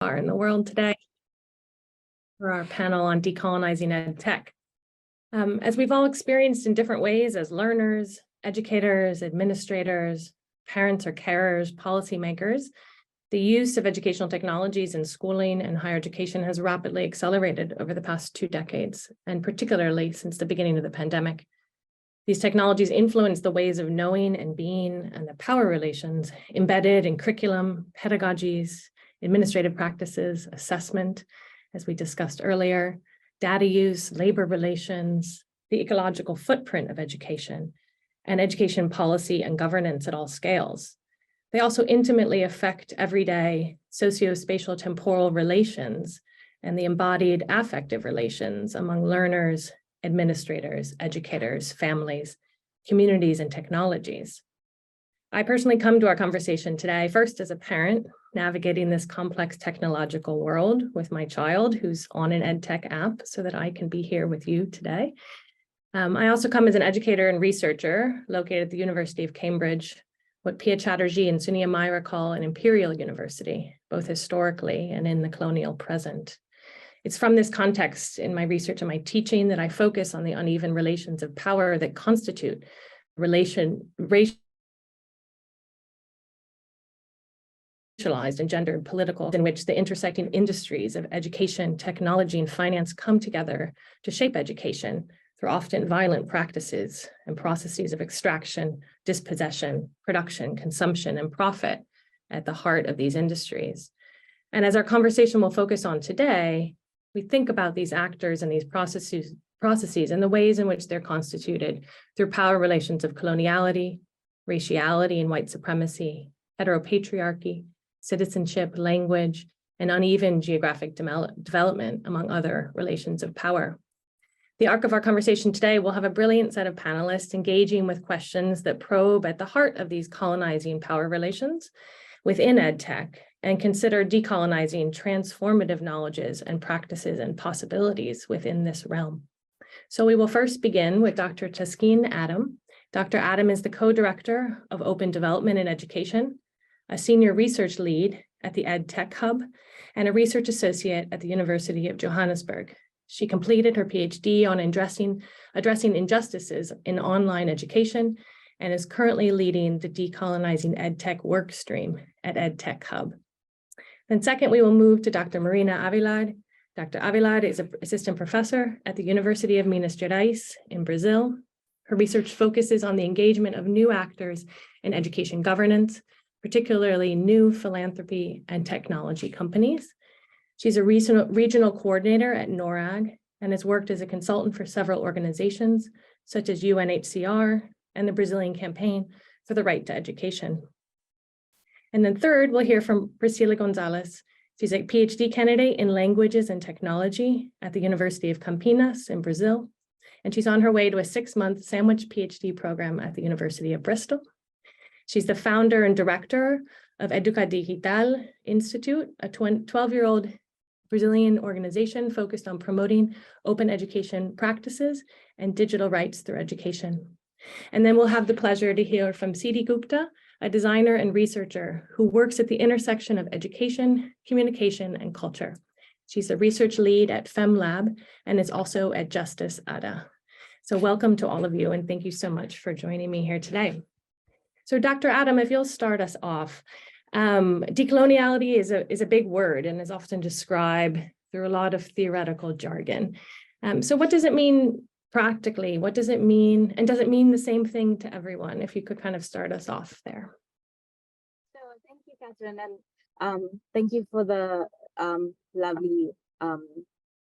are in the world today for our panel on decolonizing ed tech. As we've all experienced in different ways as learners, educators, administrators, parents or carers, policymakers, the use of educational technologies in schooling and higher education has rapidly accelerated over the past 2 decades, and particularly since the beginning of the pandemic. These technologies influence the ways of knowing and being and the power relations embedded in curriculum, pedagogies, administrative practices, assessment, as we discussed earlier, data use, labor relations, the ecological footprint of education, and education policy and governance at all scales. They also intimately affect everyday socio-spatial temporal relations and the embodied affective relations among learners, administrators, educators, families, communities, and technologies. I personally come to our conversation today first as a parent navigating this complex technological world with my child who's on an ed tech app so that I can be here with you today. I also come as an educator and researcher located at the University of Cambridge, what Pia Chatterjee and Sunia Myra call an imperial university, both historically and in the colonial present. It's from this context in my research and my teaching that I focus on the uneven relations of power that constitute racialized and gendered political, in which the intersecting industries of education, technology, and finance come together to shape education through often violent practices and processes of extraction, dispossession, production, consumption, and profit at the heart of these industries. And as our conversation will focus on today, we think about these actors and these processes and the ways in which they're constituted through power relations of coloniality, raciality and white supremacy, heteropatriarchy, citizenship, language, and uneven geographic development, among other relations of power. The arc of our conversation today will have a brilliant set of panelists engaging with questions that probe at the heart of these colonizing power relations within EdTech and consider decolonizing transformative knowledges and practices and possibilities within this realm. So we will first begin with Dr. Taskin Adam. Dr. Adam is the co-director of Open Development in Education, a senior research lead at the EdTech Hub, and a research associate at the University of Johannesburg. She completed her PhD on addressing injustices in online education and is currently leading the Decolonizing EdTech workstream at EdTech Hub. Then second, we will move to Dr. Marina Avilard. Dr. Avilard is an assistant professor at the University of Minas Gerais in Brazil. Her research focuses on the engagement of new actors in education governance, particularly new philanthropy and technology companies. She's a regional coordinator at NORRAG and has worked as a consultant for several organizations such as UNHCR and the Brazilian Campaign for the Right to Education. And then third, we'll hear from Priscila Gonzalez. She's a PhD candidate in languages and technology at the University of Campinas in Brazil. And she's on her way to a 6-month sandwich PhD program at the University of Bristol. She's the founder and director of Educa Digital Institute, a 12-year-old Brazilian organization focused on promoting open education practices and digital rights through education. And then we'll have the pleasure to hear from Siti Gupta, a designer and researcher who works at the intersection of education, communication, and culture. She's the research lead at FemLab and is also at Justice ADA. So welcome to all of you, and thank you so much for joining me here today. So Dr. Adam, if you'll start us off, decoloniality is a big word and is often described through a lot of theoretical jargon. So what does it mean practically? What does it mean? And does it mean the same thing to everyone? If you could kind of start us off there. So thank you, Catherine, and thank you for the lovely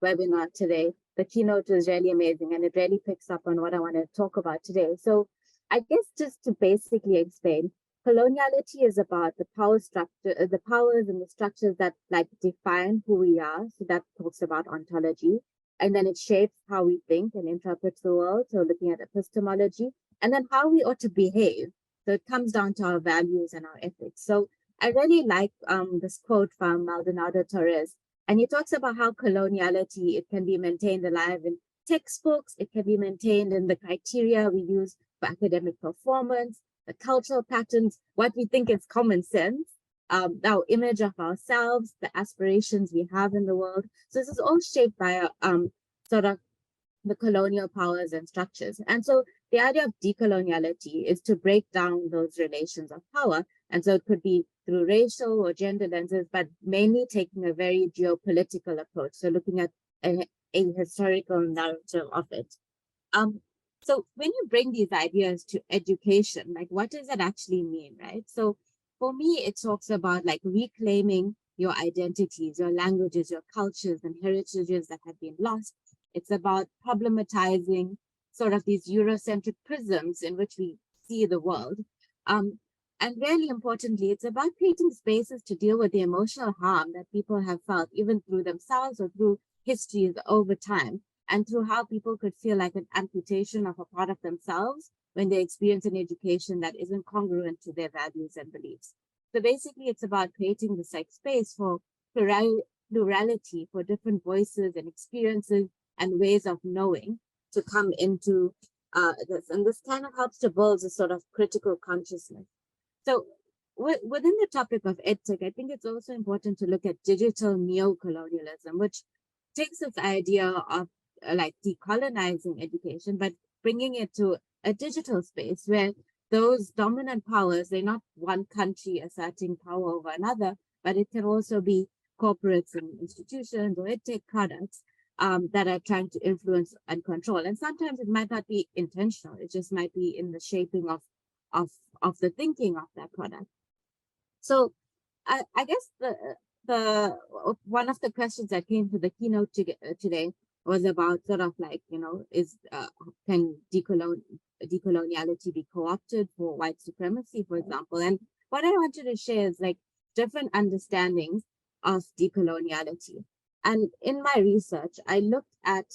webinar today. The keynote was really amazing, and it really picks up on what I want to talk about today. So I guess just to basically explain, coloniality is about the power structure, the powers and the structures that define who we are. So that talks about ontology. And then it shapes how we think and interpret the world. So looking at epistemology, and then how we ought to behave. So it comes down to our values and our ethics. So I really like this quote from Maldonado Torres. And he talks about how coloniality, it can be maintained alive in textbooks. It can be maintained in the criteria we use for academic performance, the cultural patterns, what we think is common sense. our image of ourselves, the aspirations we have in the world. So this is all shaped by sort of the colonial powers and structures. And so the idea of decoloniality is to break down those relations of power. And so it could be through racial or gender lenses, but mainly taking a very geopolitical approach. So looking at a historical narrative of it. So when you bring these ideas to education, like what does that actually mean, right? So for me, it talks about like reclaiming your identities, your languages, your cultures and heritages that have been lost. It's about problematizing sort of these Eurocentric prisms in which we see the world. And really importantly, it's about creating spaces to deal with the emotional harm that people have felt, even through themselves or through histories over time, and through how people could feel like an amputation of a part of themselves when they experience an education that isn't congruent to their values and beliefs. So basically, it's about creating this like space for plurality, for different voices and experiences and ways of knowing to come into this. And this kind of helps to build a sort of critical consciousness. So within the topic of EdTech, I think it's also important to look at digital neocolonialism, which takes this idea of like decolonizing education, but bringing it to a digital space where those dominant powers, they're not one country asserting power over another, but it can also be corporates and institutions or EdTech products that are trying to influence and control. And sometimes it might not be intentional. It just might be in the shaping of the thinking of that product. So I guess the one of the questions that came to the keynote today was about sort of like, you know, can decoloniality be co-opted for white supremacy, for example? And what I wanted to share is like different understandings of decoloniality. And in my research, I looked at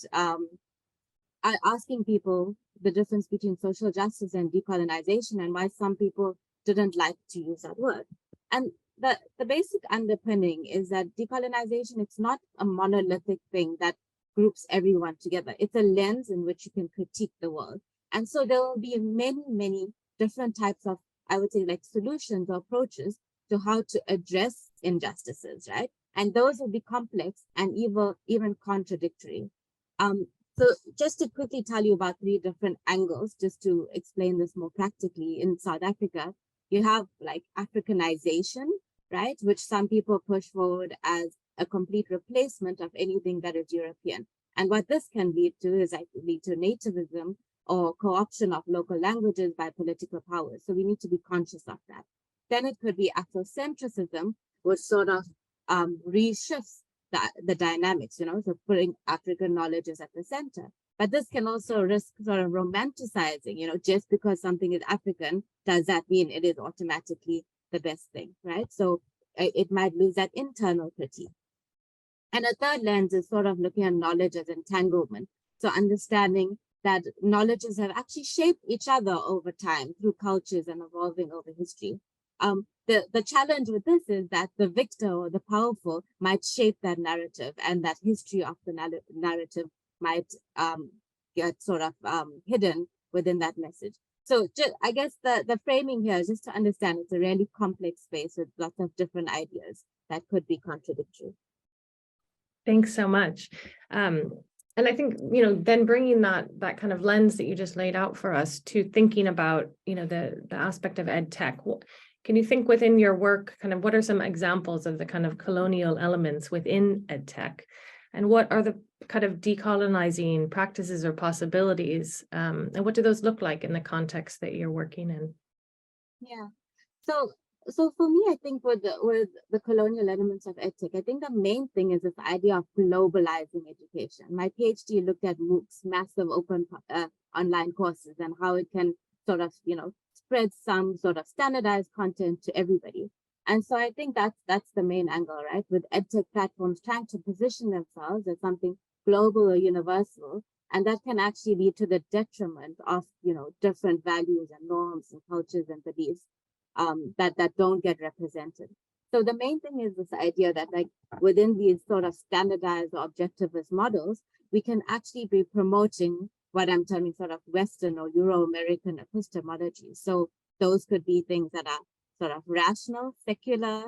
asking people the difference between social justice and decolonization and why some people didn't like to use that word. And the basic underpinning is that decolonization, it's not a monolithic thing that groups everyone together. It's a lens in which you can critique the world. And so there will be many different types of, I would say, like solutions or approaches to how to address injustices, right? And those will be complex and even contradictory. So just to quickly tell you about 3 different angles, just to explain this more practically, in South Africa, you have like Africanization, right? Which some people push forward as a complete replacement of anything that is European. And what this can lead to is like lead to nativism or co-option of local languages by political powers. So we need to be conscious of that. Then it could be Afrocentrism, which sort of reshifts the dynamics, you know, so putting African knowledge is at the center. But this can also risk sort of romanticizing, you know, just because something is African, does that mean it is automatically the best thing, right? So it might lose that internal critique. And a third lens is sort of looking at knowledge as entanglement. So understanding that knowledges have actually shaped each other over time through cultures and evolving over history. The challenge with this is that the victor or the powerful might shape that narrative, and that history of the narrative might get sort of hidden within that message. So I guess the framing here is just to understand it's a really complex space with lots of different ideas that could be contradictory. Thanks so much. And I think, you know, then bringing that kind of lens that you just laid out for us to thinking about, you know, the aspect of ed tech. Can you think within your work, kind of what are some examples of the kind of colonial elements within ed tech? And what are the kind of decolonizing practices or possibilities? And what do those look like in the context that you're working in? Yeah. So for me, I think with the colonial elements of EdTech, I think the main thing is this idea of globalizing education. My PhD looked at MOOCs, massive open online courses, and how it can sort of, you know, spread some sort of standardized content to everybody. And so I think that's the main angle, right? With EdTech platforms trying to position themselves as something global or universal, and that can actually be to the detriment of, you know, different values and norms and cultures and beliefs that don't get represented. So the main thing is this idea that like within these sort of standardized or objectivist models, we can actually be promoting what I'm terming sort of Western or Euro-American epistemology. So those could be things that are sort of rational, secular,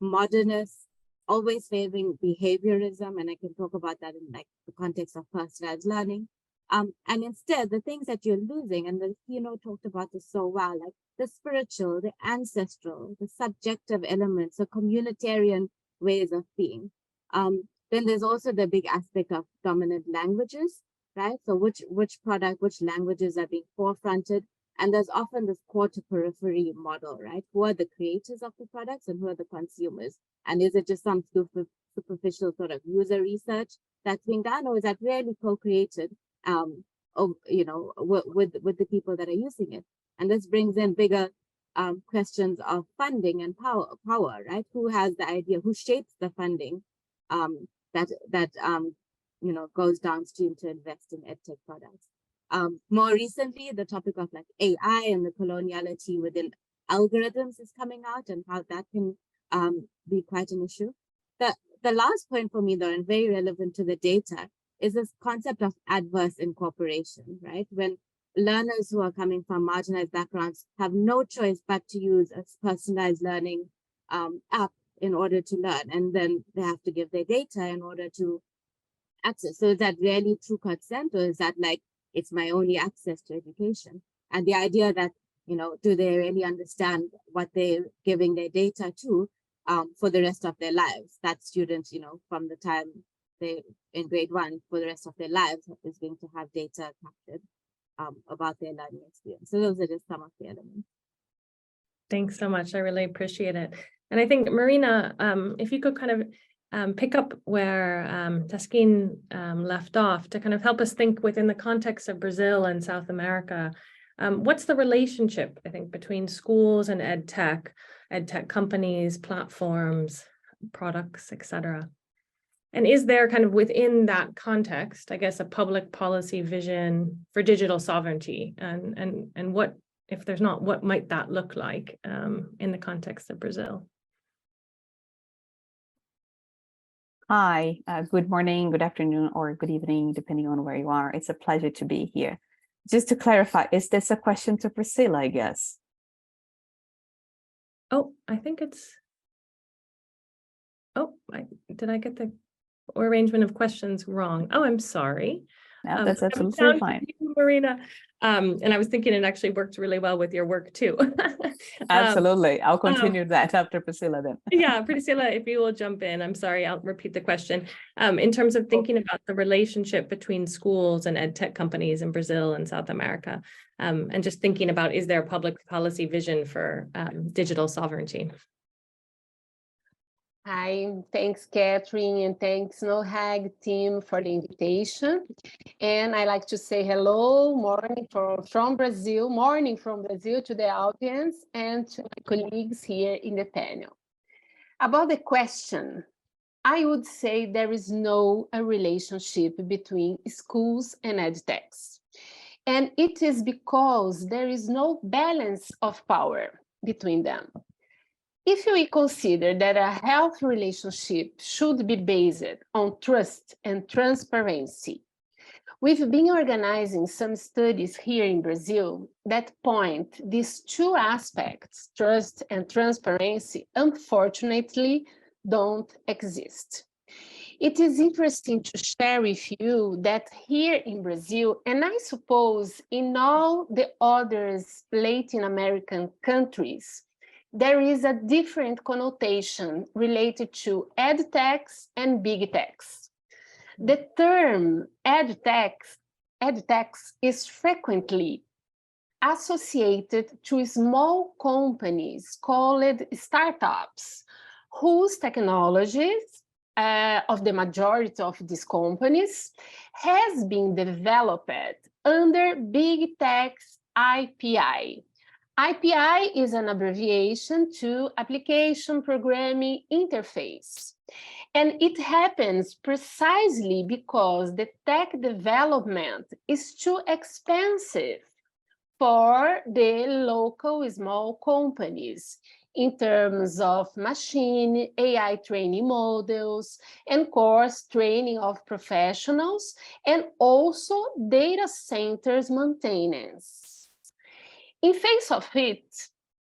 modernist, always favoring behaviorism, and I can talk about that in like the context of personalized learning. And instead, the things that you're losing, and the keynote talked about this so well, like the spiritual, the ancestral, the subjective elements, the communitarian ways of being. Then there's also the big aspect of dominant languages, right? So which languages are being forefronted? And there's often this core to periphery model, right? Who are the creators of the products and who are the consumers? And is it just some superficial sort of user research that's being done, or is that really co-created, with the people that are using it? And this brings in bigger questions of funding and power, right? Who has the idea? Who shapes the funding that goes downstream to invest in edtech products? More recently, the topic of like AI and the coloniality within algorithms is coming out, and how that can be quite an issue. The last point for me, though, and very relevant to the data, is this concept of adverse incorporation, right? When learners who are coming from marginalized backgrounds have no choice but to use a personalized learning app in order to learn, and then they have to give their data in order to access. So is that really true consent, or is that like, it's my only access to education? And the idea that, do they really understand what they're giving their data to for the rest of their lives? That students, from the time they in grade 1 for the rest of their lives is going to have data captured about their learning experience. So those are just some of the elements. Thanks so much. I really appreciate it. And I think, Marina, if you could kind of pick up where Deakin left off to kind of help us think within the context of Brazil and South America. What's the relationship, I think, between schools and ed tech companies, platforms, products, et cetera? And is there kind of within that context, I guess, a public policy vision for digital sovereignty? And what, if there's not, what might that look like in the context of Brazil? Hi, good morning, good afternoon, or good evening, depending on where you are. It's a pleasure to be here. Just to clarify, is this a question to Priscilla, I guess? Oh, I think it's, did I get the arrangement of questions wrong? Oh, I'm sorry. No, that's absolutely fine. Marina. And I was thinking it actually worked really well with your work too. Absolutely. I'll continue that after Priscilla then. Yeah, Priscilla, if you will jump in. I'm sorry, I'll repeat the question. In terms of thinking about the relationship between schools and ed tech companies in Brazil and South America, and just thinking about, is there a public policy vision for digital sovereignty? Hi, thanks, Catherine, and thanks, NORRAG team for the invitation. And I like to say hello, morning from Brazil to the audience and to my colleagues here in the panel. About the question, I would say there is no relationship between schools and edtechs. And it is because there is no balance of power between them. If we consider that a healthy relationship should be based on trust and transparency, we've been organizing some studies here in Brazil that point these two aspects, trust and transparency, unfortunately don't exist. It is interesting to share with you that here in Brazil, and I suppose in all the other Latin American countries, there is a different connotation related to edtechs and big techs. The term edtechs is frequently associated to small companies called startups, whose technologies of the majority of these companies has been developed under big tech's IPI. IPI is an abbreviation to Application Programming Interface. And it happens precisely because the tech development is too expensive for the local small companies in terms of machine, AI training models, and course training of professionals, and also data centers maintenance. In face of it,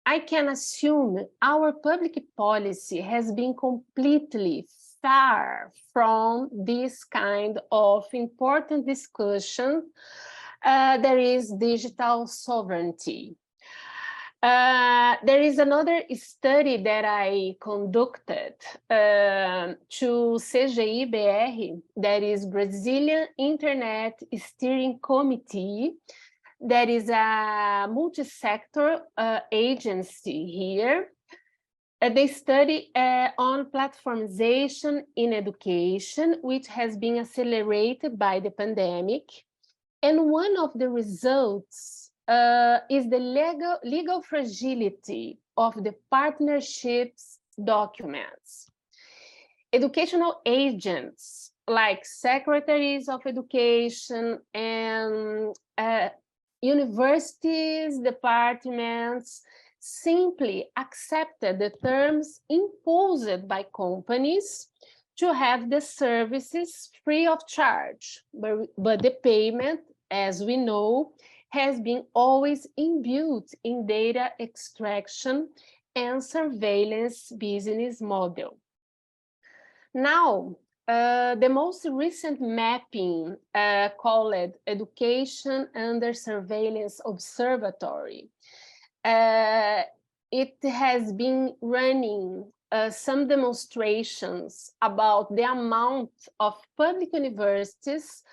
I can assume our public policy has been completely far from this kind of important discussion. There is digital sovereignty. There is another study that I conducted to CGI-BR, that is Brazilian Internet Steering Committee, that is a multi-sector agency here. They study on platformization in education, which has been accelerated by the pandemic. And one of the results is the legal fragility of the partnerships documents. Educational agents like secretaries of education and universities, departments, simply accepted the terms imposed by companies to have the services free of charge, but the payment, as we know, has been always imbued in data extraction and surveillance business model. Now, the most recent mapping called Education Under Surveillance Observatory, it has been running some demonstrations about the amount of public universities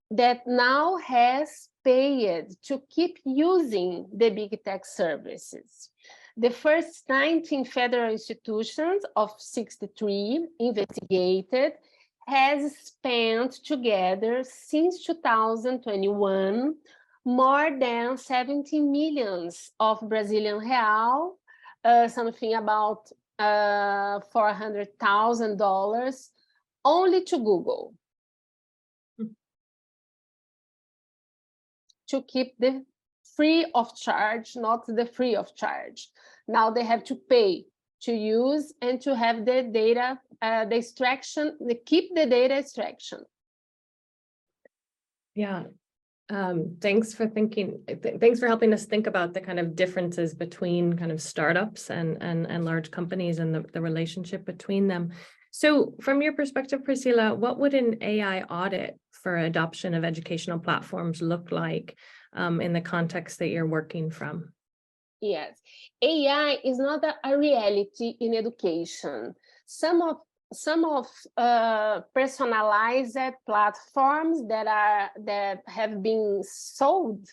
that now has paid to keep using the big tech services. The first 19 federal institutions of 63 investigated has spent together since 2021 more than 17 millions of Brazilian real, something about $400,000 only to Google. To keep the free of charge, not the free of charge. Now they have to pay to use and to have the data, the extraction, they keep the data extraction. Yeah. Thanks for thanks for helping us think about the kind of differences between kind of startups and large companies and the relationship between them. So from your perspective, Priscilla, what would an AI audit for adoption of educational platforms look like in the context that you're working from? Yes, AI is not a reality in education. Some of personalized platforms that have been sold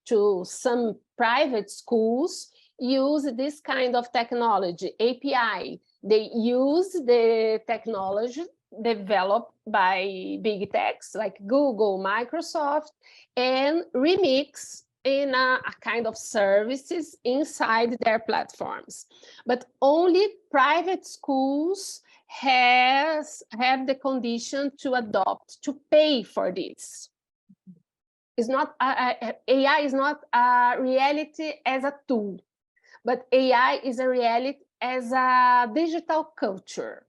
to some private schools use this kind of technology, API. They use the technology developed by big techs like Google, Microsoft, and remix in a kind of services inside their platforms. But only private schools have the condition to adopt, to pay for this. It's not AI is not a reality as a tool, but AI is a reality as a digital culture.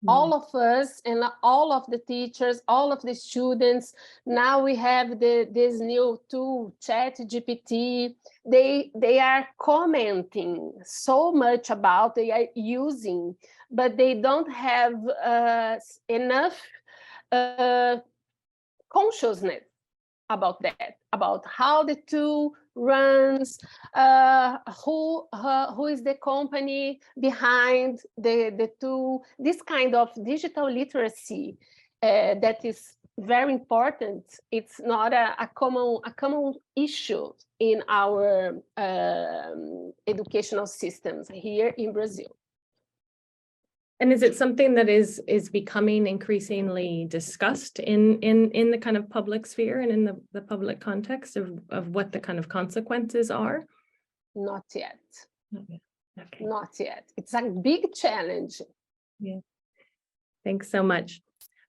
All of us and all of the teachers, all of the students, now we have this new tool, ChatGPT. They are commenting so much about, they are using, but they don't have enough consciousness about that, about how the tool runs, who is the company behind the tool, this kind of digital literacy that is very important. It's not a common issue in our educational systems here in Brazil. And is it something that is becoming increasingly discussed in the kind of public sphere and in the public context of what the kind of consequences are? Not yet. Not yet. Okay. Not yet. It's a big challenge. Yeah. Thanks so much.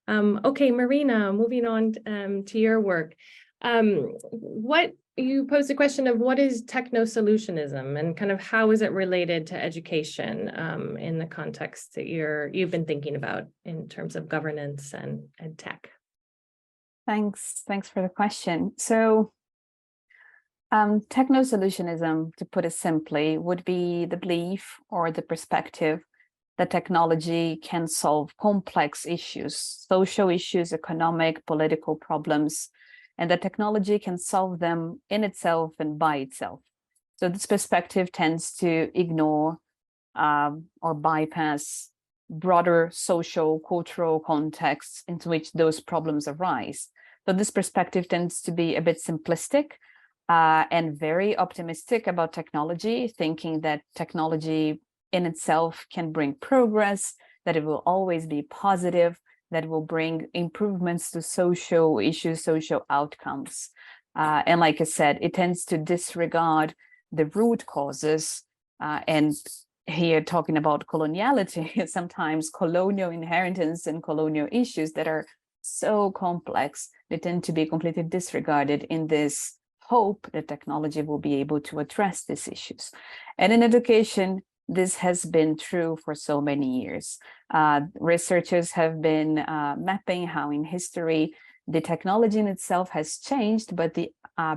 Okay, Marina, moving on to your work. You posed a question of what is techno-solutionism and kind of how is it related to education in the context that you've been thinking about in terms of governance and tech? Thanks for the question. So Techno-solutionism, to put it simply, would be the belief or the perspective that technology can solve complex issues, social issues, economic, political problems, and that technology can solve them in itself and by itself. So this perspective tends to ignore or bypass broader social, cultural contexts into which those problems arise. So this perspective tends to be a bit simplistic and very optimistic about technology, thinking that technology in itself can bring progress, that it will always be positive, that will bring improvements to social issues, social outcomes. And like I said, it tends to disregard the root causes, and here talking about coloniality, sometimes colonial inheritance and colonial issues that are so complex, they tend to be completely disregarded in this hope that technology will be able to address these issues. And in education, this has been true for so many years. Researchers have been mapping how in history the technology in itself has changed, but the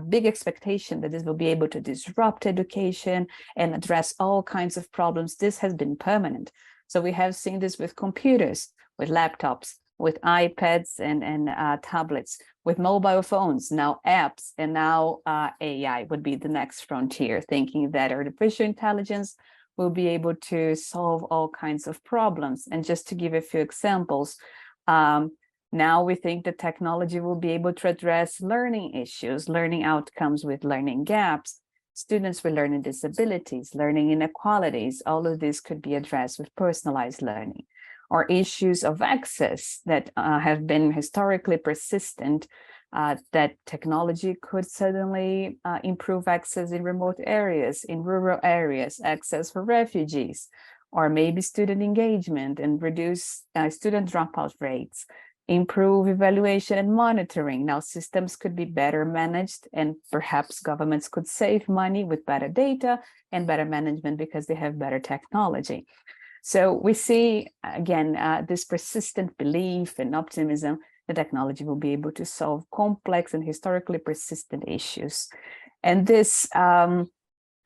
big expectation that this will be able to disrupt education and address all kinds of problems, this has been permanent. So we have seen this with computers, with laptops, with iPads and tablets, with mobile phones, now apps, and now AI would be the next frontier, thinking that artificial intelligence will be able to solve all kinds of problems. And just to give a few examples, now we think that technology will be able to address learning issues, learning outcomes with learning gaps, students with learning disabilities, learning inequalities. All of this could be addressed with personalized learning, or issues of access that have been historically persistent, that technology could suddenly improve access in remote areas, in rural areas, access for refugees, or maybe student engagement and reduce student dropout rates, improve evaluation and monitoring. Now systems could be better managed, and perhaps governments could save money with better data and better management because they have better technology. So we see, again, this persistent belief and optimism that technology will be able to solve complex and historically persistent issues. And this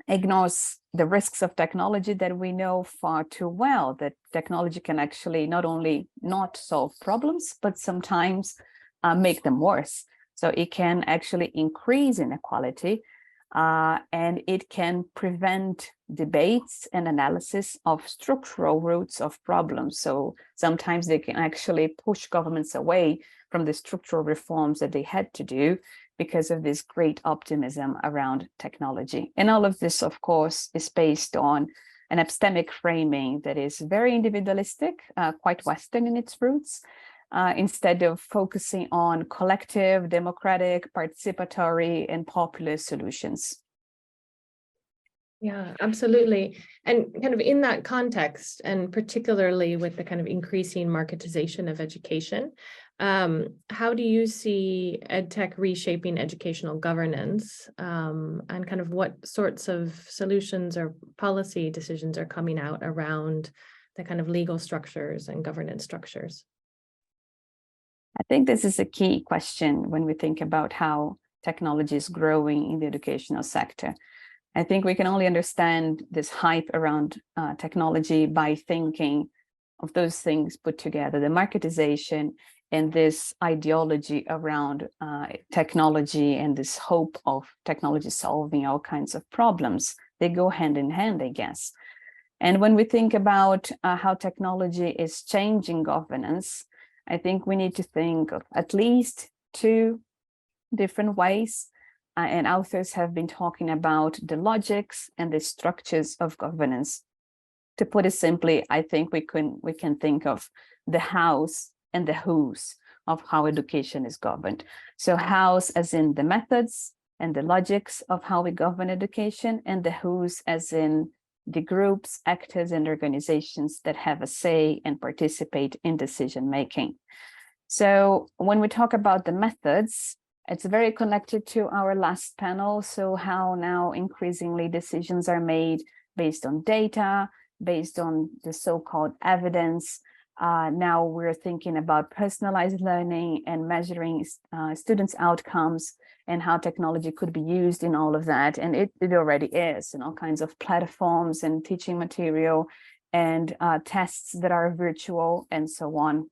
ignores the risks of technology that we know far too well, that technology can actually not only not solve problems, but sometimes make them worse. So it can actually increase inequality, and it can prevent debates and analysis of structural roots of problems. So sometimes they can actually push governments away from the structural reforms that they had to do because of this great optimism around technology. And all of this, of course, is based on an epistemic framing that is very individualistic, quite Western in its roots, instead of focusing on collective, democratic, participatory, and popular solutions. Yeah, absolutely. And kind of in that context, and particularly with the kind of increasing marketization of education, how do you see EdTech reshaping educational governance, and kind of what sorts of solutions or policy decisions are coming out around the kind of legal structures and governance structures? I think this is a key question when we think about how technology is growing in the educational sector. I think we can only understand this hype around technology by thinking of those things put together, the marketization and this ideology around technology and this hope of technology solving all kinds of problems. They go hand in hand, I guess. And when we think about how technology is changing governance, I think we need to think of at least two different ways. And authors have been talking about the logics and the structures of governance. To put it simply, I think we can think of the hows and the whos of how education is governed. So hows as in the methods and the logics of how we govern education, and the whos as in the groups, actors, and organizations that have a say and participate in decision making. So when we talk about the methods, it's very connected to our last panel. So how now increasingly decisions are made based on data, based on the so-called evidence. Now we're thinking about personalized learning and measuring students' outcomes and how technology could be used in all of that. And it already is in all kinds of platforms and teaching material and tests that are virtual and so on.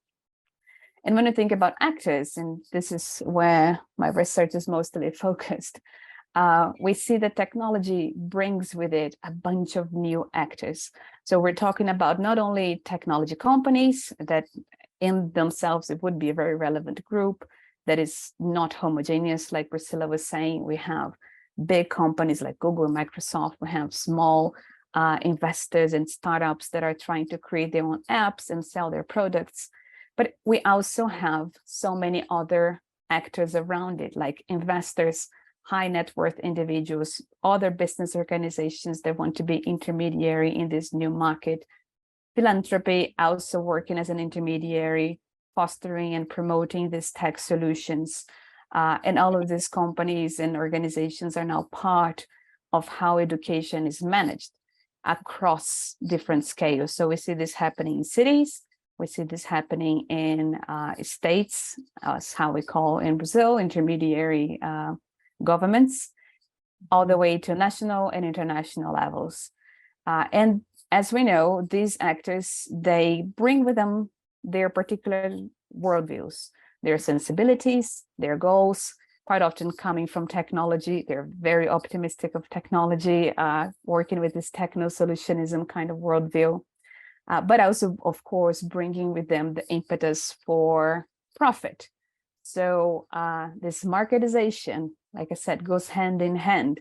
And when you think about actors, and this is where my research is mostly focused, we see that technology brings with it a bunch of new actors. So we're talking about not only technology companies that in themselves, it would be a very relevant group that is not homogeneous. Like Priscilla was saying, we have big companies like Google and Microsoft. We have small investors and startups that are trying to create their own apps and sell their products. But we also have so many other actors around it, like investors, high net worth individuals, other business organizations that want to be intermediary in this new market, philanthropy also working as an intermediary, fostering and promoting these tech solutions. And all of these companies and organizations are now part of how education is managed across different scales. So we see this happening in cities, we see this happening in states, as how we call in Brazil, intermediary governments, all the way to national and international levels. And as we know, these actors, they bring with them their particular worldviews, their sensibilities, their goals, quite often coming from technology. They're very optimistic of technology, working with this techno-solutionism kind of worldview, but also, of course, bringing with them the impetus for profit. So this marketization, like I said, goes hand in hand.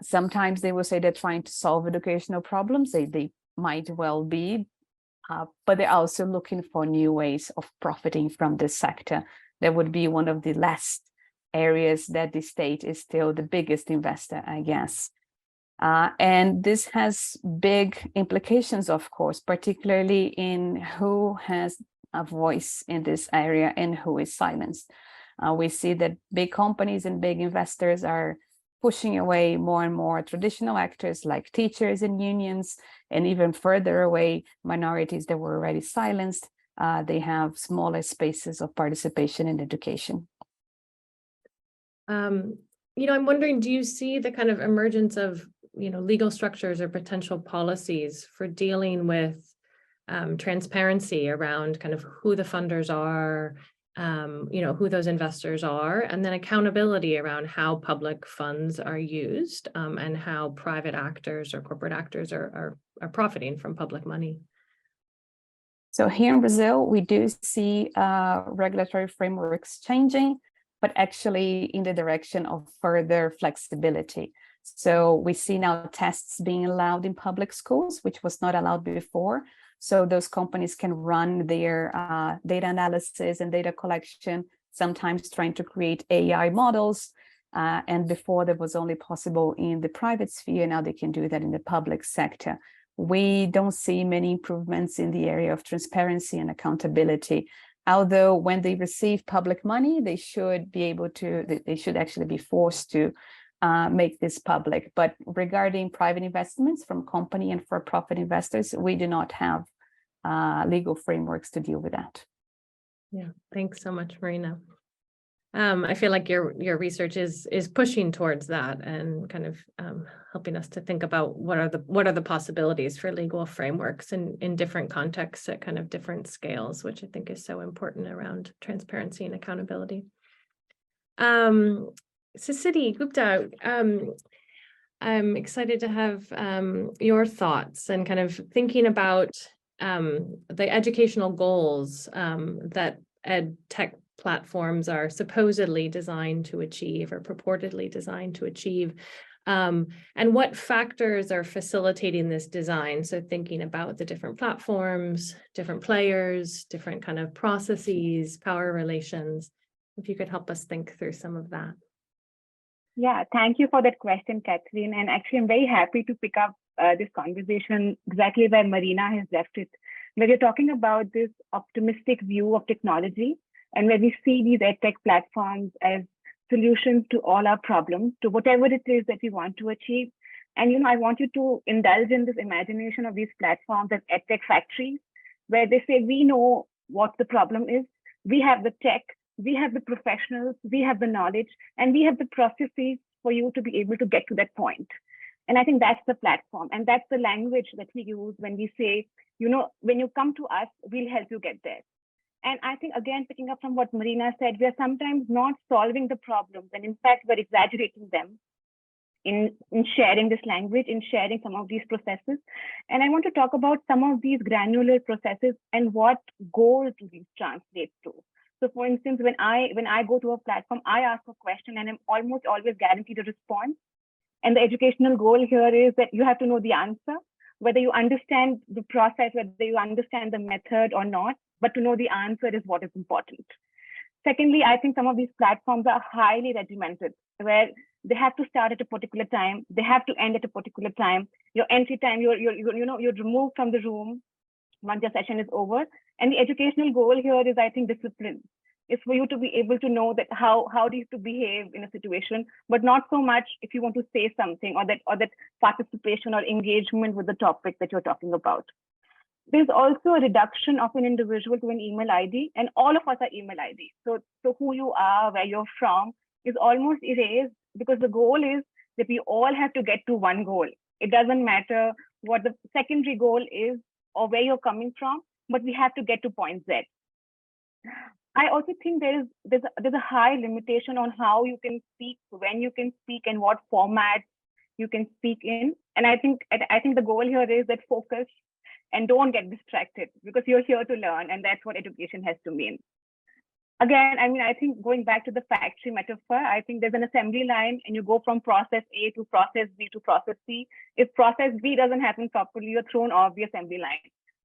Sometimes they will say they're trying to solve educational problems. They might well be, but they're also looking for new ways of profiting from this sector. That would be one of the last areas that the state is still the biggest investor, I guess. And this has big implications, of course, particularly in who has a voice in this area and who is silenced. We see that big companies and big investors are pushing away more and more traditional actors like teachers and unions, and even further away, minorities that were already silenced. They have smaller spaces of participation in education. I'm wondering, do you see the kind of emergence of, legal structures or potential policies for dealing with transparency around kind of who the funders are, who those investors are, and then accountability around how public funds are used and how private actors or corporate actors are profiting from public money? So here in Brazil, we do see regulatory frameworks changing, but actually in the direction of further flexibility. So we see now tests being allowed in public schools, which was not allowed before. So those companies can run their data analysis and data collection, sometimes trying to create AI models. And before that was only possible in the private sphere, now they can do that in the public sector. We don't see many improvements in the area of transparency and accountability. Although when they receive public money, they should be able to, they should actually be forced to make this public. But regarding private investments from company and for-profit investors, we do not have legal frameworks to deal with that. Yeah, thanks so much, Marina. I feel like your research is pushing towards that and kind of helping us to think about what are the possibilities for legal frameworks in different contexts at kind of different scales, which I think is so important around transparency and accountability. Siddhi Gupta, I'm excited to have your thoughts and kind of thinking about the educational goals that ed tech platforms are supposedly designed to achieve or purportedly designed to achieve, and what factors are facilitating this design. So thinking about the different platforms, different players, different kind of processes, power relations, if you could help us think through some of that. Yeah, thank you for that question, Catherine. And actually, I'm very happy to pick up this conversation exactly where Marina has left it, where we're talking about this optimistic view of technology and where we see these edtech platforms as solutions to all our problems, to whatever it is that we want to achieve. And, I want you to indulge in this imagination of these platforms as edtech factories, where they say, we know what the problem is. We have the tech. we have the professionals, we have the knowledge, and we have the processes for you to be able to get to that point. And I think that's the platform, and that's the language that we use when we say, when you come to us, we'll help you get there. And I think, again, picking up from what Marina said, we are sometimes not solving the problems, and in fact, we're exaggerating them in sharing this language, in sharing some of these processes. And I want to talk about some of these granular processes and what goal do these translate to. So for instance, when I go to a platform, I ask a question and I'm almost always guaranteed a response. And the educational goal here is that you have to know the answer, whether you understand the process, whether you understand the method or not, but to know the answer is what is important. Secondly, I think some of these platforms are highly regimented, where they have to start at a particular time, they have to end at a particular time. Your entry time, you're removed from the room once your session is over. And the educational goal here is, I think, discipline. It's for you to be able to know that how do you have to behave in a situation, but not so much if you want to say something or that participation or engagement with the topic that you're talking about. There's also a reduction of an individual to an email ID, and all of us are email ID. So who you are, where you're from, is almost erased, because the goal is that we all have to get to one goal. It doesn't matter what the secondary goal is or where you're coming from, but we have to get to point Z. I also think there's a high limitation on how you can speak, when you can speak, and what format you can speak in. And I think the goal here is that focus and don't get distracted, because you're here to learn, and that's what education has to mean. Again, I think going back to the factory metaphor, I think there's an assembly line and you go from process A to process B to process C. If process B doesn't happen properly, you're thrown off the assembly line.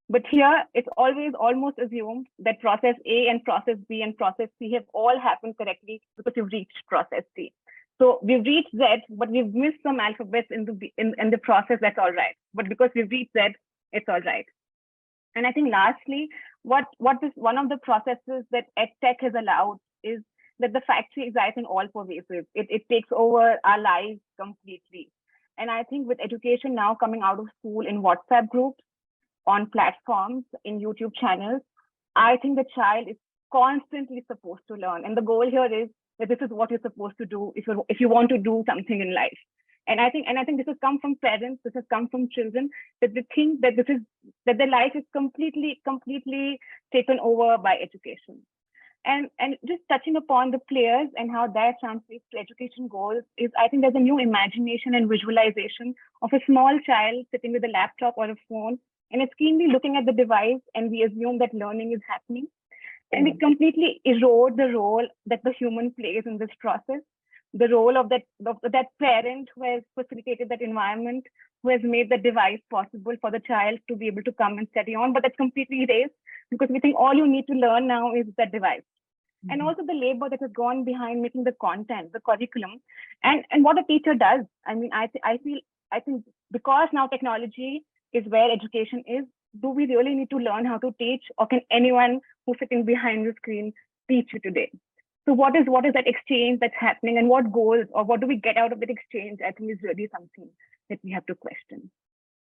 But here, it's always almost assumed that process A and process B and process C have all happened correctly because you've reached process C. So we've reached Z, but we've missed some alphabets in the process. That's all right. But because we've reached Z, it's all right. And I think lastly, what is one of the processes that EdTech has allowed is that the factory is, I think, all pervasive. It takes over our lives completely. And I think with education now coming out of school in WhatsApp groups, on platforms, in YouTube channels, I think the child is constantly supposed to learn. And the goal here is that this is what you're supposed to do if you want to do something in life. And I think this has come from parents, this has come from children, that they think that that their life is completely taken over by education. And just touching upon the players and how that translates to education goals is, I think there's a new imagination and visualization of a small child sitting with a laptop or a phone, and it's keenly looking at the device, and we assume that learning is happening. And we completely erode the role that the human plays in this process, the role of that parent who has facilitated that environment, who has made the device possible for the child to be able to come and study on, but that's completely erased because we think all you need to learn now is that device. Mm-hmm. And also the labor that has gone behind making the content, the curriculum, and what a teacher does. I think because now technology is where education is, do we really need to learn how to teach, or can anyone who's sitting behind the screen teach you today? So what is that exchange that's happening, and what goals or what do we get out of that exchange? I think is really something that we have to question.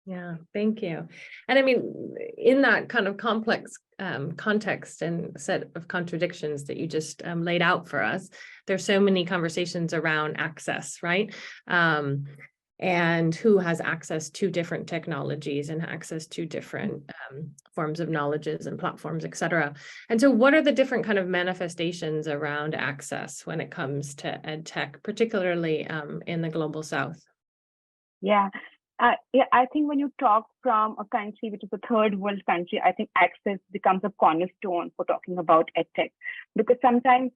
Yeah, thank you. And I mean, in that kind of complex context and set of contradictions that you just laid out for us, there's so many conversations around access, right? And who has access to different technologies and access to different forms of knowledges and platforms, et cetera. And so what are the different kind of manifestations around access when it comes to ed tech, particularly in the global South? Yeah, I think when you talk from a country which is a third world country, I think access becomes a cornerstone for talking about ed tech, because sometimes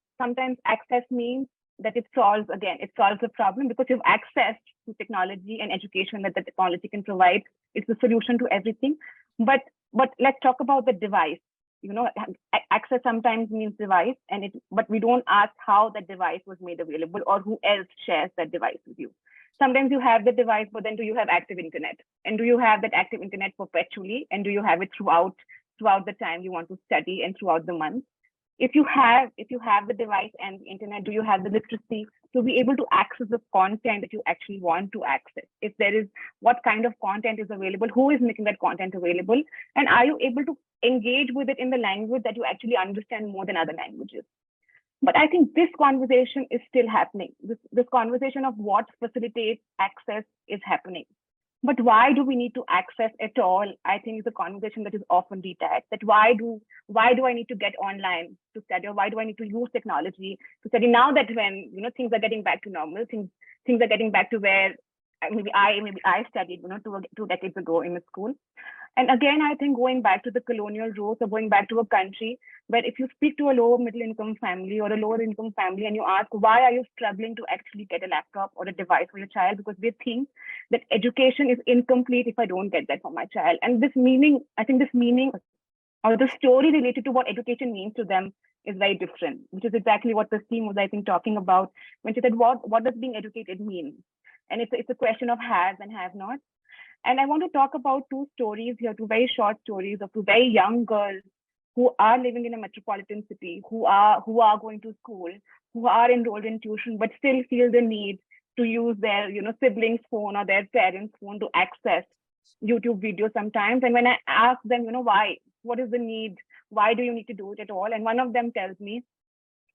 access means that it solves the problem because you've access to technology and education that the technology can provide. It's the solution to everything. But let's talk about the device. Access sometimes means device, but we don't ask how that device was made available or who else shares that device with you. Sometimes you have the device, but then do you have active internet? And do you have that active internet perpetually? And do you have it throughout the time you want to study and throughout the month? If you have the device and the internet, do you have the literacy to be able to access the content that you actually want to access? If there is, what kind of content is available? Who is making that content available? And are you able to engage with it in the language that you actually understand more than other languages? But I think this conversation is still happening. This conversation of what facilitates access is happening. But why do we need to access at all? I think is a conversation that is often detached. That why do I need to get online to study, or why do I need to use technology to study now that when things are getting back to normal, things are getting back to where maybe I studied 2 decades ago in a school. And again, I think going back to the colonial roots, or going back to a country where if you speak to a lower middle income family or a lower income family and you ask, why are you struggling to actually get a laptop or a device for your child? Because they think that education is incomplete if I don't get that for my child. And this meaning or the story related to what education means to them is very different, which is exactly what the theme was, I think, talking about when she said, what does being educated mean? And it's a question of haves and have-nots. And I want to talk about 2 stories here, 2 very short stories of 2 very young girls who are living in a metropolitan city, who are going to school, who are enrolled in tuition, but still feel the need to use their siblings' phone or their parents' phone to access YouTube videos sometimes. And when I ask them, why, what is the need? Why do you need to do it at all? And one of them tells me,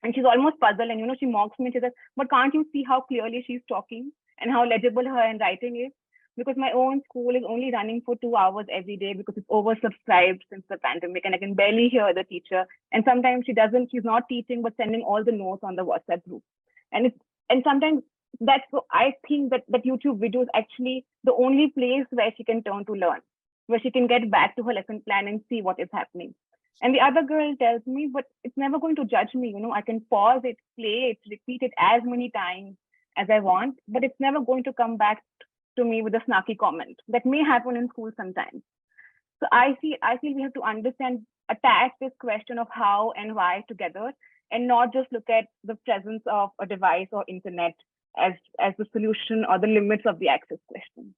and she's almost puzzled, and she mocks me and she says, but can't you see how clearly she's talking and how legible her handwriting is? Because my own school is only running for 2 hours every day because it's oversubscribed since the pandemic, and I can barely hear the teacher. And sometimes she's not teaching, but sending all the notes on the WhatsApp group. And sometimes I think that YouTube video is actually the only place where she can turn to learn, where she can get back to her lesson plan and see what is happening. And the other girl tells me, but it's never going to judge me. I can pause it, play it, repeat it as many times as I want, but it's never going to come back to me with a snarky comment. That may happen in school sometimes. So I feel we have to attach this question of how and why together, and not just look at the presence of a device or internet as the solution or the limits of the access question.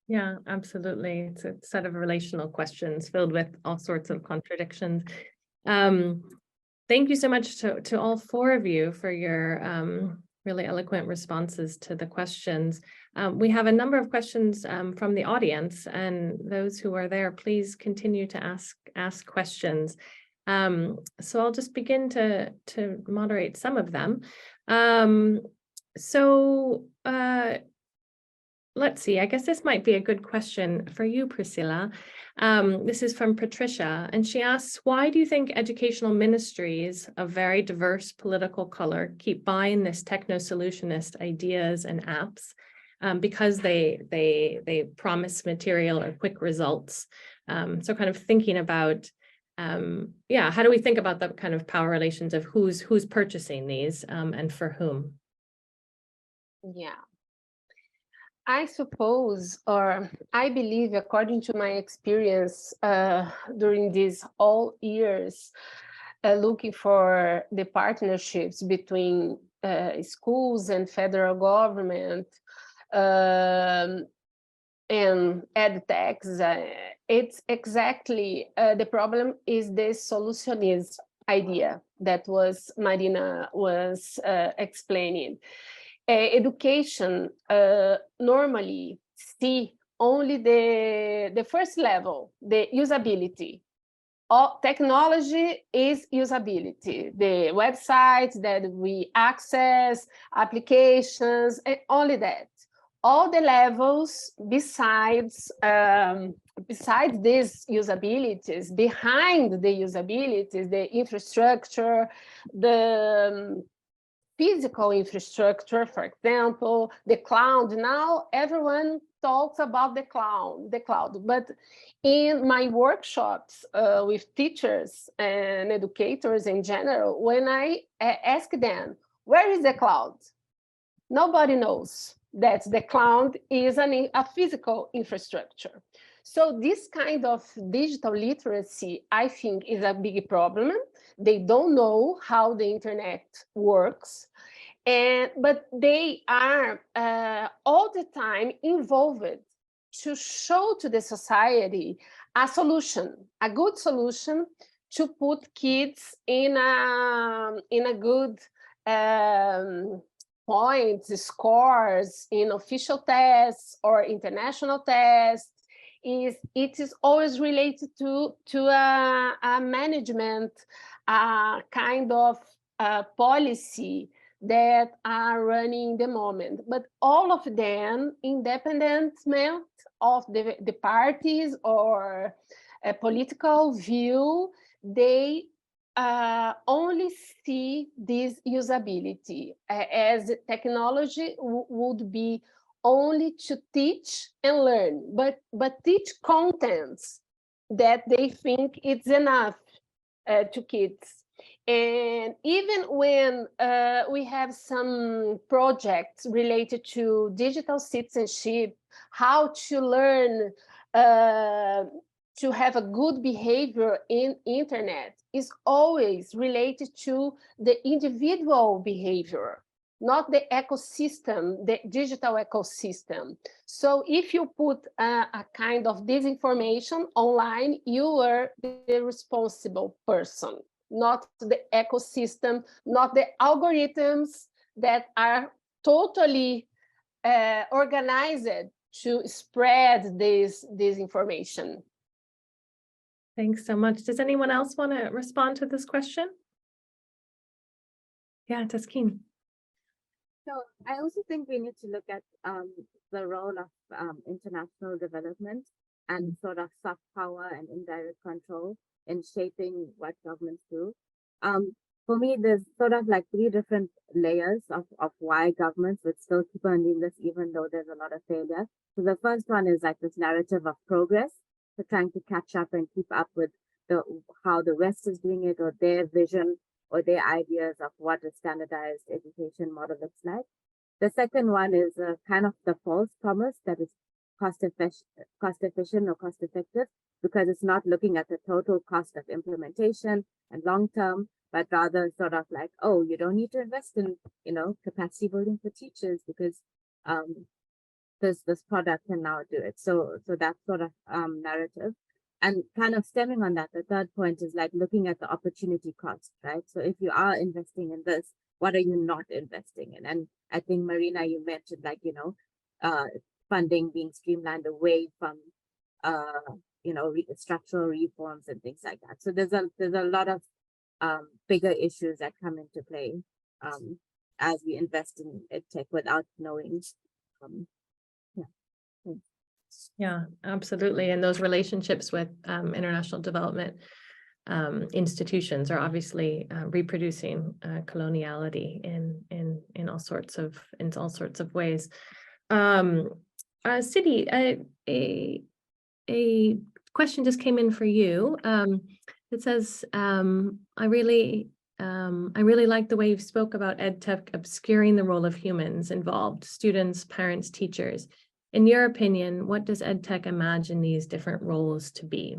Yeah, absolutely. It's a set of relational questions filled with all sorts of contradictions. Thank you so much to all 4 of you for your really eloquent responses to the questions. We have a number of questions from the audience, and those who are there, please continue to ask questions. So I'll just begin to moderate some of them. Let's see, I guess this might be a good question for you, Priscilla. This is from Patricia, and she asks, why do you think educational ministries of very diverse political color keep buying this techno-solutionist ideas and apps because they promise material or quick results? So kind of thinking about, how do we think about the kind of power relations of who's purchasing these and for whom? Yeah. I suppose, or I believe, according to my experience during these all years, looking for the partnerships between schools and federal government and edtechs, it's exactly the problem is the solutionist idea that Marina was explaining. Education normally see only the first level, the usability. All technology is usability. The websites that we access, applications, and only that. All the levels besides these usabilities, behind the usabilities, the infrastructure, the physical infrastructure, for example, the cloud. Now everyone talks about the cloud. But in my workshops with teachers and educators in general, when I ask them, where is the cloud? Nobody knows that the cloud is a physical infrastructure. So this kind of digital literacy, I think, is a big problem. They don't know how the internet works, but they are all the time involved to show to the society a solution, a good solution to put kids in a good points, scores in official tests or international tests. It is always related to a management kind of policy that are running in the moment, but all of them, independent of the parties or a political view, they only see this usability as technology would be only to teach and learn, but teach contents that they think it's enough to kids. And even when we have some projects related to digital citizenship, how to learn to have a good behavior in internet, is always related to the individual behavior, not the ecosystem, the digital ecosystem. So if you put a kind of disinformation online, you are the responsible person, not the ecosystem, not the algorithms that are totally organized to spread this information. Thanks so much. Does anyone else want to respond to this question? Yeah, Deakin. So I also think we need to look at the role of international development and sort of soft power and indirect control in shaping what governments do. For me, there's sort of like 3 different layers of why governments would still keep on doing this, even though there's a lot of failure. So the first one is like this narrative of progress, so trying to catch up and keep up with how the West is doing it, or their vision or their ideas of what a standardized education model looks like. The second one is kind of the false promise that is cost efficient or cost effective, because it's not looking at the total cost of implementation and long term, but rather sort of like, oh, you don't need to invest in, capacity building for teachers because this product can now do it. So that sort of narrative. And kind of stemming on that, the third point is like looking at the opportunity cost, right? So if you are investing in this, what are you not investing in? And I think, Marina, you mentioned like, funding being streamlined away from, structural reforms and things like that. So there's a lot of bigger issues that come into play as we invest in EdTech without knowing. Yeah, absolutely. And those relationships with international development institutions are obviously reproducing coloniality in all sorts of ways. Sidi, a question just came in for you. It says, I really like the way you spoke about EdTech obscuring the role of humans involved, students, parents, teachers. In your opinion, what does EdTech imagine these different roles to be?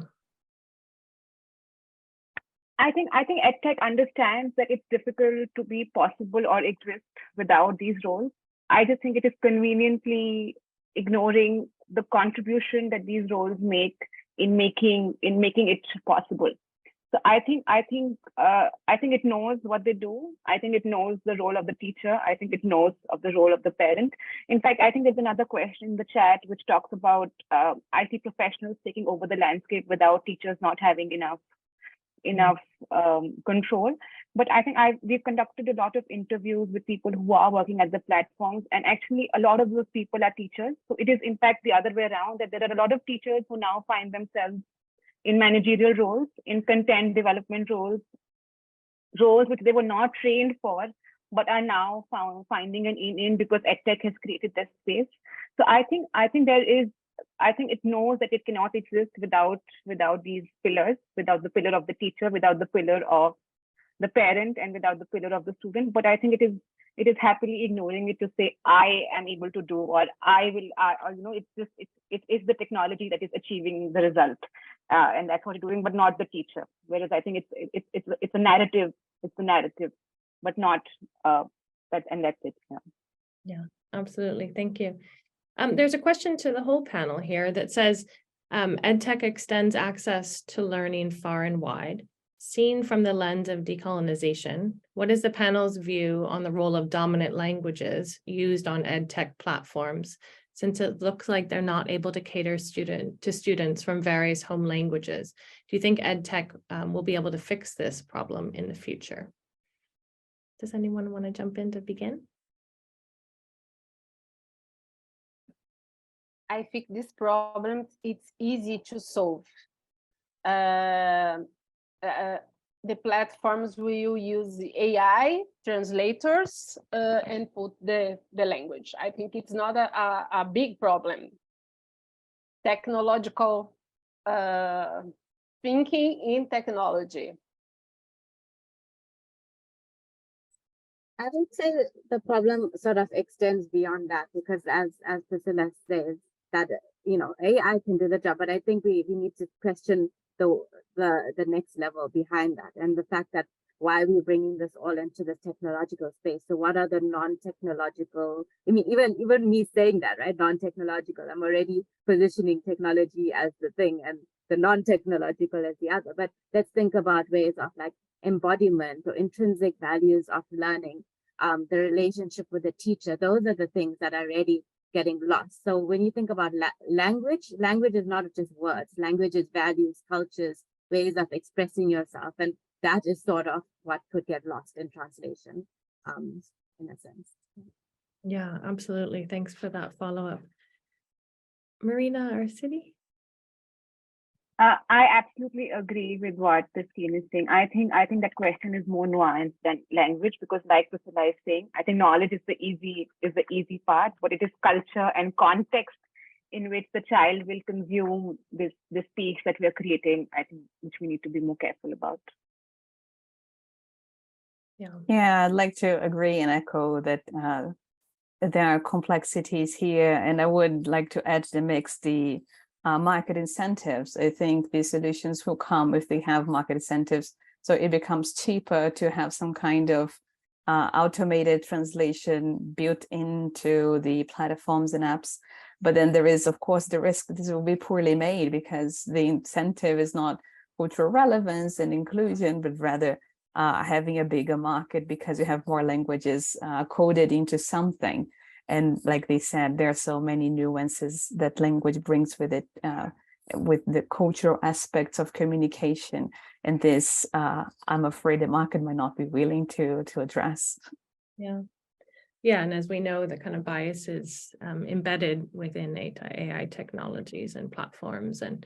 I think EdTech understands that it's difficult to be possible or exist without these roles. I just think it is conveniently ignoring the contribution that these roles make in making it possible. So I think it knows what they do. I think it knows the role of the teacher. I think it knows of the role of the parent. In fact, I think there's another question in the chat which talks about IT professionals taking over the landscape without teachers not having enough control. But I think we've conducted a lot of interviews with people who are working at the platforms, and actually a lot of those people are teachers. So it is in fact the other way around, that there are a lot of teachers who now find themselves in managerial roles, in content development roles which they were not trained for, but are now finding an in because EdTech has created that space. So I think it knows that it cannot exist without these pillars, without the pillar of the teacher, without the pillar of the parent, and without the pillar of the student. But I think it is happily ignoring it to say, I am able to do, or I will, it is the technology that is achieving the result. And that's what it's doing, but not the teacher. Whereas I think it's a narrative. It's the narrative, but not that, and that's it. Yeah, absolutely. Thank you. There's a question to the whole panel here that says, EdTech extends access to learning far and wide. Seen from the lens of decolonization, what is the panel's view on the role of dominant languages used on EdTech platforms, since it looks like they're not able to cater to students from various home languages? Do you think EdTech will be able to fix this problem in the future? Does anyone want to jump in to begin? I think this problem, it's easy to solve. The platforms will use AI translators and put the language. I think it's not a big problem. Technological thinking in technology. I would say that the problem sort of extends beyond that, because as Priscilla says, that AI can do the job, but I think we need to question the next level behind that, and the fact that why we're bringing this all into this technological space. So what are the non-technological, I mean, even me saying that, right, non-technological, I'm already positioning technology as the thing and the non-technological as the other. But let's think about ways of like embodiment or intrinsic values of learning, the relationship with the teacher. Those are the things that are really getting lost. So when you think about language is not just words. Language is values, cultures, ways of expressing yourself. And that is sort of what could get lost in translation, in a sense. Yeah, absolutely. Thanks for that follow-up. Marina or Cindy? I absolutely agree with what Christine is saying. I think that question is more nuanced than language, because like Priscilla is saying, I think knowledge is the easy part, but it is culture and context in which the child will consume this speech that we are creating, I think, which we need to be more careful about. Yeah, I'd like to agree and echo that there are complexities here, and I would like to add to the mix the market incentives. I think these solutions will come if they have market incentives, so it becomes cheaper to have some kind of automated translation built into the platforms and apps. But then there is, of course, the risk that this will be poorly made, because the incentive is not cultural relevance and inclusion, but rather having a bigger market because you have more languages coded into something. And like they said, there are so many nuances that language brings with it, with the cultural aspects of communication. And this, I'm afraid the market might not be willing to address. Yeah. Yeah, and as we know, the kind of biases embedded within AI technologies and platforms, and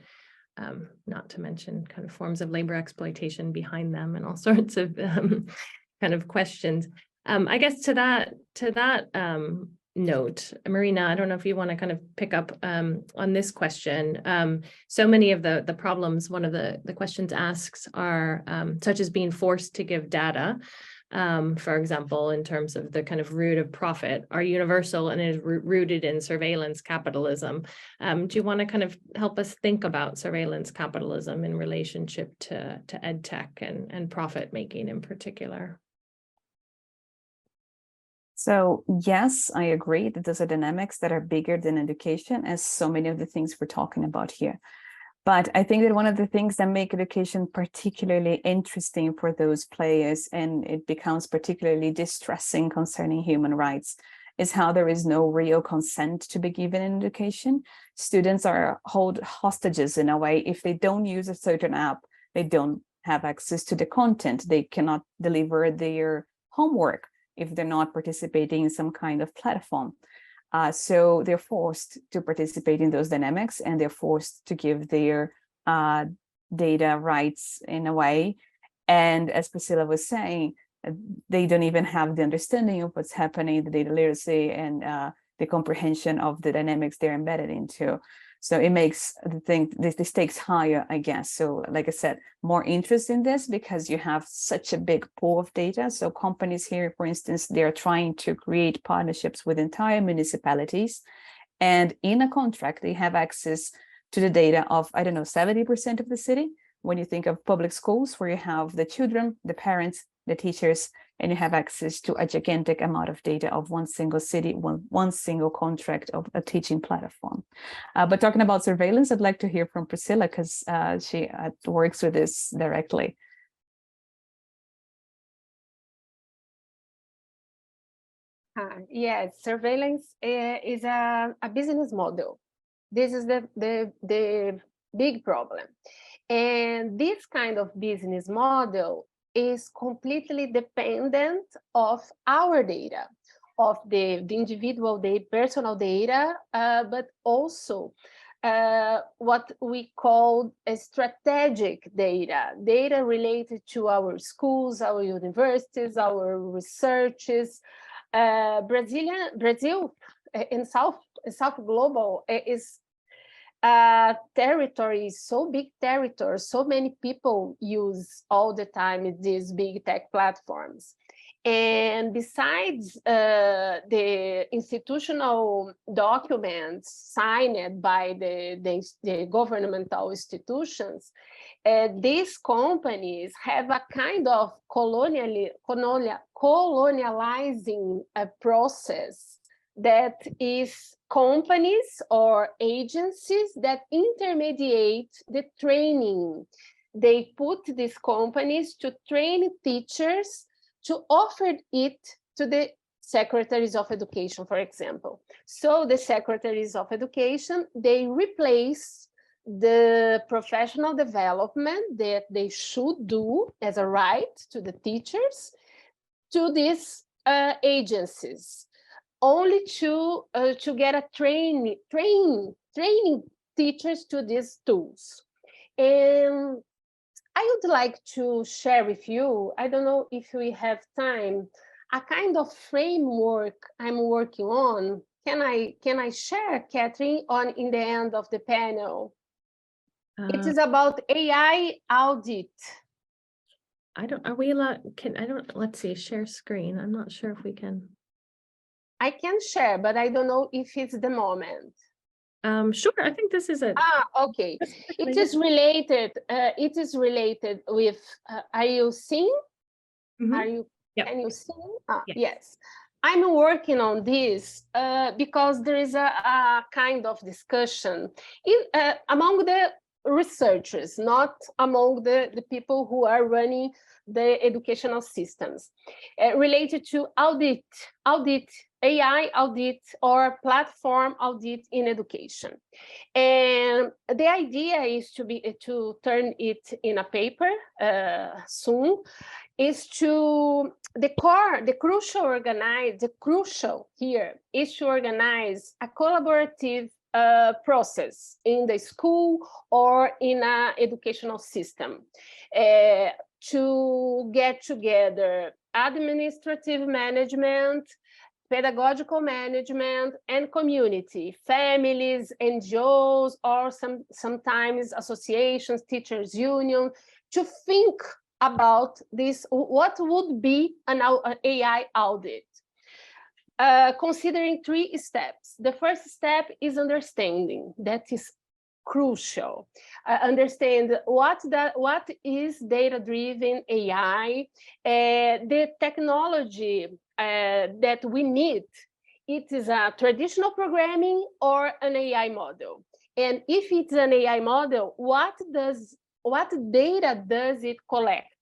not to mention kind of forms of labor exploitation behind them, and all sorts of kind of questions. I guess to that note, Marina, I don't know if you want to kind of pick up on this question. So many of the problems, one of the questions asks are such as being forced to give data, for example, in terms of the kind of root of profit, are universal and is rooted in surveillance capitalism. Do you want to kind of help us think about surveillance capitalism in relationship to ed tech and profit making in particular? So yes, I agree that those are dynamics that are bigger than education, as so many of the things we're talking about here. But I think that one of the things that make education particularly interesting for those players, and it becomes particularly distressing concerning human rights, is how there is no real consent to be given in education. Students are held hostages in a way. If they don't use a certain app, they don't have access to the content. They cannot deliver their homework if they're not participating in some kind of platform. So they're forced to participate in those dynamics, and they're forced to give their data rights in a way. And as Priscilla was saying, they don't even have the understanding of what's happening, the data literacy and the comprehension of the dynamics they're embedded into. So it makes the stakes higher, I guess. So like I said, more interest in this because you have such a big pool of data. So companies here, for instance, they're trying to create partnerships with entire municipalities. And in a contract, they have access to the data of, I don't know, 70% of the city. When you think of public schools, where you have the children, the parents, the teachers, and you have access to a gigantic amount of data of one single city, one single contract of a teaching platform. But talking about surveillance, I'd like to hear from Priscilla, because she works with this directly. Yes, surveillance is a business model. This is the big problem. And this kind of business model is completely dependent of our data, of the individual data, personal data, but also what we call a strategic data related to our schools, our universities, our researches. Brazil in South Global is territory, so big territory, so many people use all the time these big tech platforms. And besides the institutional documents signed by the governmental institutions, these companies have a kind of colonializing process that is companies or agencies that intermediate the training. They put these companies to train teachers to offer it to the secretaries of education, for example. So the secretaries of education, they replace the professional development that they should do as a right to the teachers to these agencies, only to get a training teachers to these tools. And I would like to share with you, I don't know if we have time, a kind of framework I'm working on. Can I share, Catherine, on in the end of the panel? It is about AI audit. Are we allowed, let's see, share screen. I'm not sure if we can. I can share, but I don't know if it's the moment. Sure, I think this is it. Okay. It is related. It is related with. Are you seeing? Mm-hmm. Are you? Yep. Can you see? Yes. Yes. I'm working on this because there is a kind of discussion among the researchers, not among the people who are running the educational systems, related to audit, AI audit or platform audit in education. And the idea is to turn it in a paper soon, is to the crucial here is to organize a collaborative process in the school or in an educational system to get together administrative management, pedagogical management, and community, families, NGOs, or sometimes associations, teachers' union, to think about this, what would be an AI audit. Considering 3 steps. The first step is understanding. That is crucial. Understand what is data-driven AI, the technology that we need. It is a traditional programming or an AI model. And if it's an AI model, what data does it collect?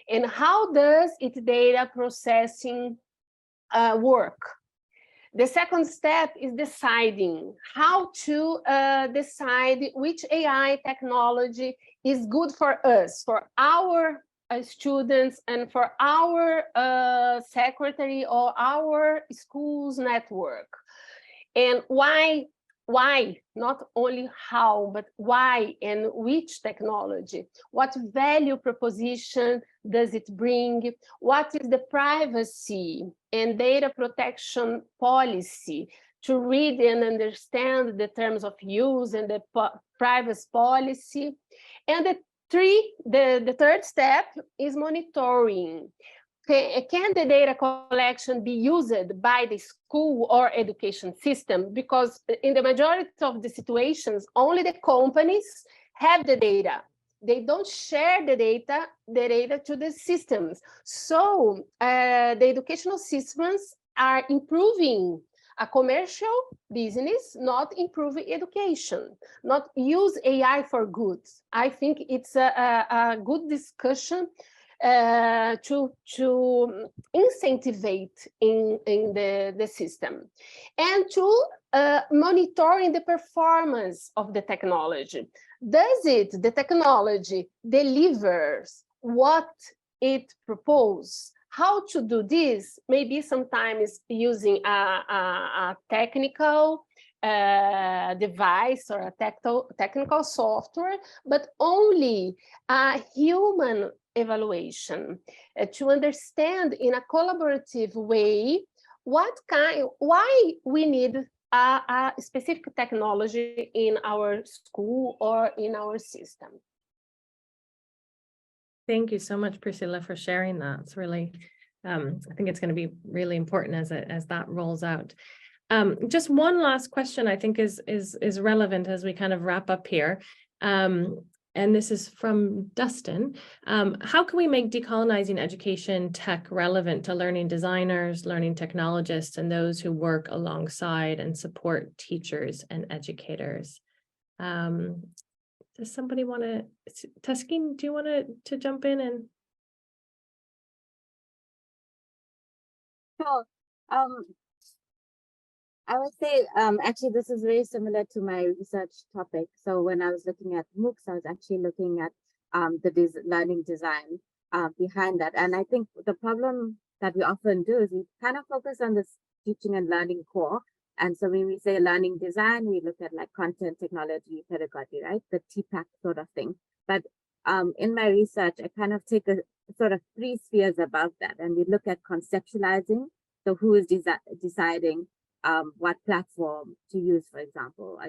And how does its data processing work? The second step is deciding how to decide which AI technology is good for us, for our students, and for our secretary or our schools network. And why, not only how, but why and which technology, what value proposition does it bring, what is the privacy and data protection policy to read and understand the terms of use and the privacy policy. And the third step is monitoring. Can the data collection be used by the school or education system? Because in the majority of the situations, only the companies have the data. They don't share the data to the systems. So the educational systems are improving a commercial business, not improving education, not use AI for good. I think it's a good discussion to incentivize in the system, and to monitoring the performance of the technology. The technology delivers what it proposes how to do this, maybe sometimes using a technical device or a technical software, but only a human evaluation to understand in a collaborative way why we need a specific technology in our school or in our system. Thank you so much, Priscilla, for sharing that. It's really, I think it's going to be really important as that rolls out. Just one last question I think is relevant as we kind of wrap up here. And this is from Dustin. How can we make decolonizing education tech relevant to learning designers, learning technologists, and those who work alongside and support teachers and educators? Does somebody want to, Taskin, do you want to jump in and? Sure. I would say, actually, this is very similar to my research topic. So when I was looking at MOOCs, I was actually looking at the learning design behind that. And I think the problem that we often do is we kind of focus on this teaching and learning core. And so when we say learning design, we look at like content, technology, pedagogy, right? The TPAC sort of thing. But in my research, I kind of take a sort of 3 spheres above that. And we look at conceptualizing. So who is deciding what platform to use, for example? Are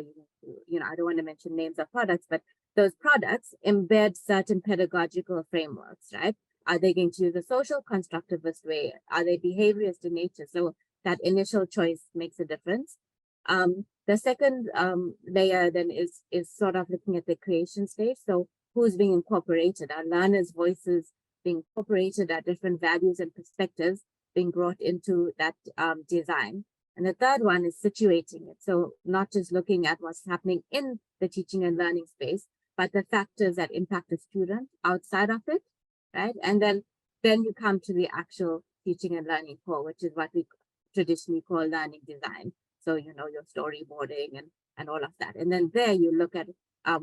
you know, I don't want to mention names of products, but those products embed certain pedagogical frameworks, right? Are they going to use a social constructivist way? Are they behaviorist in nature? So that initial choice makes a difference. The second layer then is sort of looking at the creation stage. So who's being incorporated? Are learners' voices being incorporated? Are different values and perspectives being brought into that design? And the third one is situating it. So not just looking at what's happening in the teaching and learning space, but the factors that impact the student outside of it, right? And then you come to the actual teaching and learning core, which is what we traditionally call learning design. So, you know, your storyboarding and all of that. And then there you look at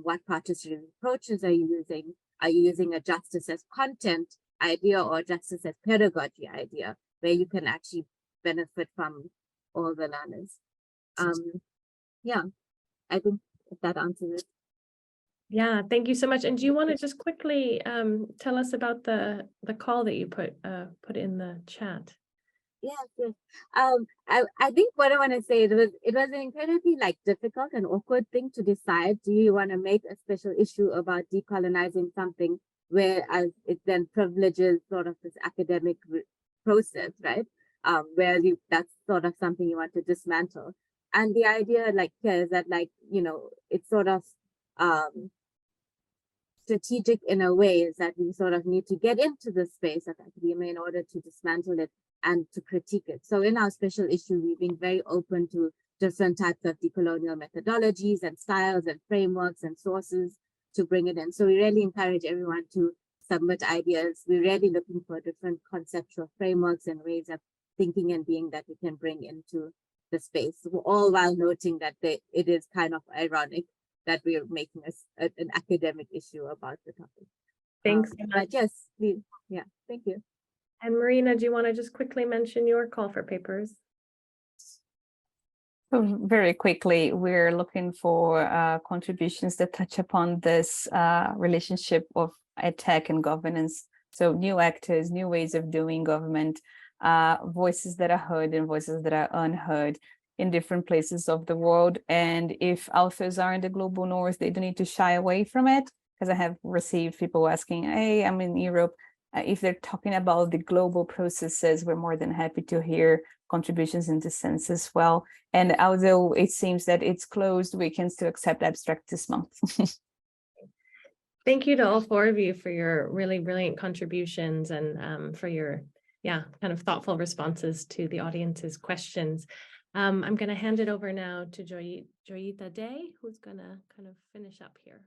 what participatory approaches are you using? Are you using a justice as content idea or justice as pedagogy idea, where you can actually benefit from all the learners? Yeah, I think that answers it. Yeah, thank you so much. And do you want to just quickly tell us about the call that you put in the chat? Yes. I think what I want to say, it was an incredibly like difficult and awkward thing to decide. Do you want to make a special issue about decolonizing something, whereas it then privileges sort of this academic process, right? Where that's sort of something you want to dismantle. And the idea like here is that, like, you know, it's sort of strategic in a way, is that we sort of need to get into the space of academia in order to dismantle it and to critique it. So in our special issue, we've been very open to different types of decolonial methodologies and styles and frameworks and sources to bring it in. So we really encourage everyone to submit ideas. We're really looking for different conceptual frameworks and ways of thinking and being that we can bring into the space, all while noting that it is kind of ironic that we are making an academic issue about the topic. Thanks so much. But yes, yeah, thank you. And Marina, do you want to just quickly mention your call for papers? So very quickly, we're looking for contributions that touch upon this relationship of tech and governance. So new actors, new ways of doing government, voices that are heard and voices that are unheard in different places of the world. And if authors are in the global north, they don't need to shy away from it, because I have received people asking, hey, I'm in Europe. If they're talking about the global processes, we're more than happy to hear contributions in this sense as well. And although it seems that it's closed, we can still accept abstract this month. Thank you to all 4 of you for your really brilliant contributions and for your, kind of thoughtful responses to the audience's questions. I'm going to hand it over now to Joyita Day, who's going to kind of finish up here.